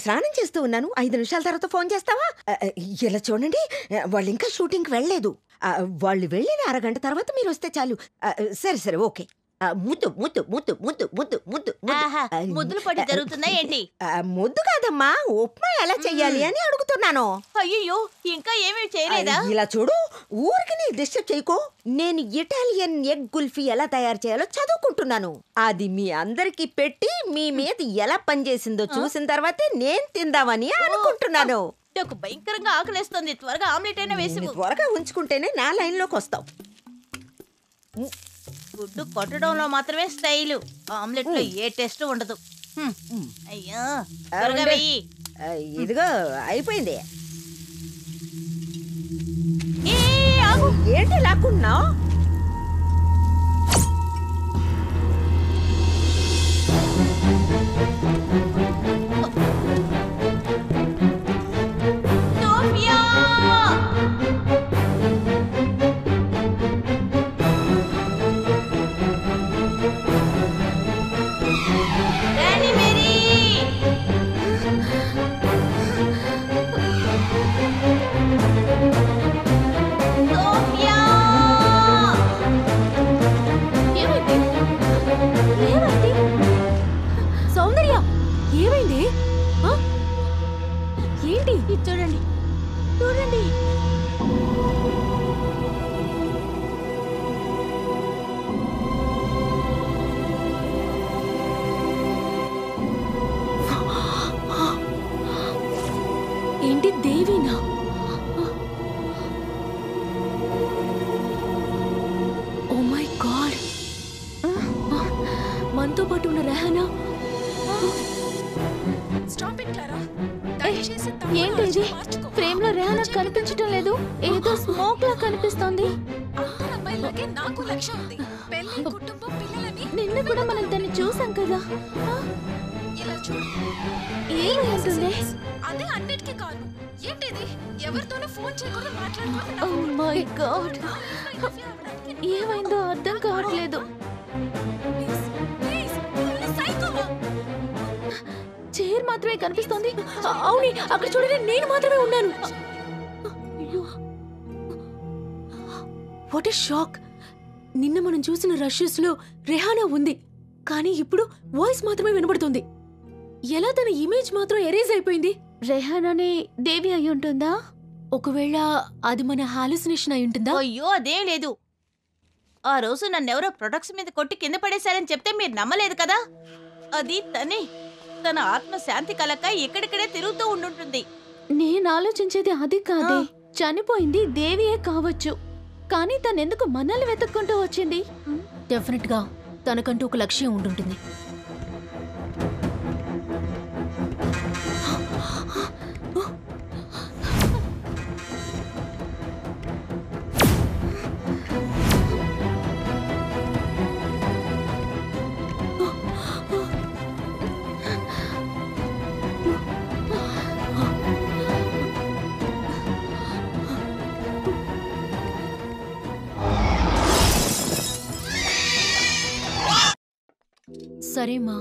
స్నానం చేస్తూ ఉన్నాను. 5 నిమిషాల తర్వాత ఫోన్ చేస్తావా? ఇలా చూడండి, వాళ్ళు ఇంకా షూటింగ్కి వెళ్ళలేదు. వాళ్ళు వెళ్ళిన అరగంట తర్వాత మీరు వస్తే చాలు. సరే సరే, ఓకే. ముద్దు ముద్దు ముద్దు ముద్దు ముద్దు ముద్దు ముద్దులు పడి జరుగుతున్నాయి ఏంటి? ముద్దు కాదమ్మా, ఉప్మా ఎలా చెయ్యాలి అని అడుగుతున్నాను. అయ్యో, ఇంకా ఏమీ చేయలేదా? ఇలా చూడు, ఊరికి నీ డిస్టర్బ్ చేయకో. నేను ఇటాలియన్ ఎగ్ కుల్ఫీ ఎలా తయారు చేయాలో చదువుకుంటున్నాను. అది మీ అందరికి పెట్టి మీ మీద ఎలా పనిచేసిందో చూసిన తర్వాతే నేను తిందామని అనుకుంటున్నాను. నాకు భయంకరంగా ఆకలేస్తుంది. త్వరగా ఆమ్లెట్ అయినా వేసి. త్వరగా ఉంచుకుంటేనే నా లైన్లోకి వస్తావు. గుడ్డు కొట్టడంలో మాత్రమే స్టైలు, ఆమ్లెట్ లో ఏ టేస్ట్ ఉండదు. అయ్యో, త్వరగా వెయ్యి. ఇదిగో అయిపోయింది. ఆగు. ఏంటి లాక్కున్నావు? చూడండి చూడండి, ఏంటి దేవినా? ఓ మై గాడ్, మనతో పాటు ఉన్న రెహానా. ఏంటి ఇది? ఫ్రేమ్ లో రెహానా కనిపించడం లేదు, ఏదో స్మోక్ లా కనిపిస్తోంది. నిన్న కూడా మనం దాన్ని చూసాం కదా. ఏమైంది? అదే అన్నిటికీ కాదు. ఏంటిది? ఎవరితోనో ఫోన్ చేయకుండా మాట్లాడుకుంటున్నా. ఓ మై గాడ్, ఏమైందో అర్థం కావట్లేదు. చైర్ మాత్రమే కనిపిస్తోంది. అవుని, అక్కడ చూడండి, నేను మాత్రమే ఉన్నాను. What a shock. నిన్న మనం చూసిన రషెస్ లో రెహానా ఉంది, కానీ ఇప్పుడు వాయిస్ మాత్రమే వినబడుతుంది. ఎలా తన ఇమేజ్ మాత్రం ఎరేజ్ అయిపోయింది? రెహానానే దేవి అయి ఉంటుందా? ఒకవేళ అది మన హాలుసినేషన్ అయి ఉంటుందా? అయ్యో, అదేం లేదు. ఆ రోజు నన్నెవరో ప్రొడక్ట్స్ మీద కొట్టి కింద పడేశారని చెప్తే మీరు నమ్మలేదు కదా. అది తనే. తన ఆత్మ శాంతి కలక ఇక్కడిక్కడే తిరుగుతూ ఉండుంటుంది. నేను ఆలోచించేది అది కాదే. చనిపోయింది దేవియే కావచ్చు, కానీ తనెందుకు మనల్ని వెతుక్కుంటూ వచ్చింది? డెఫినెట్ గా తనకంటూ ఒక లక్ష్యం ఉండుంటుంది. సరే మా,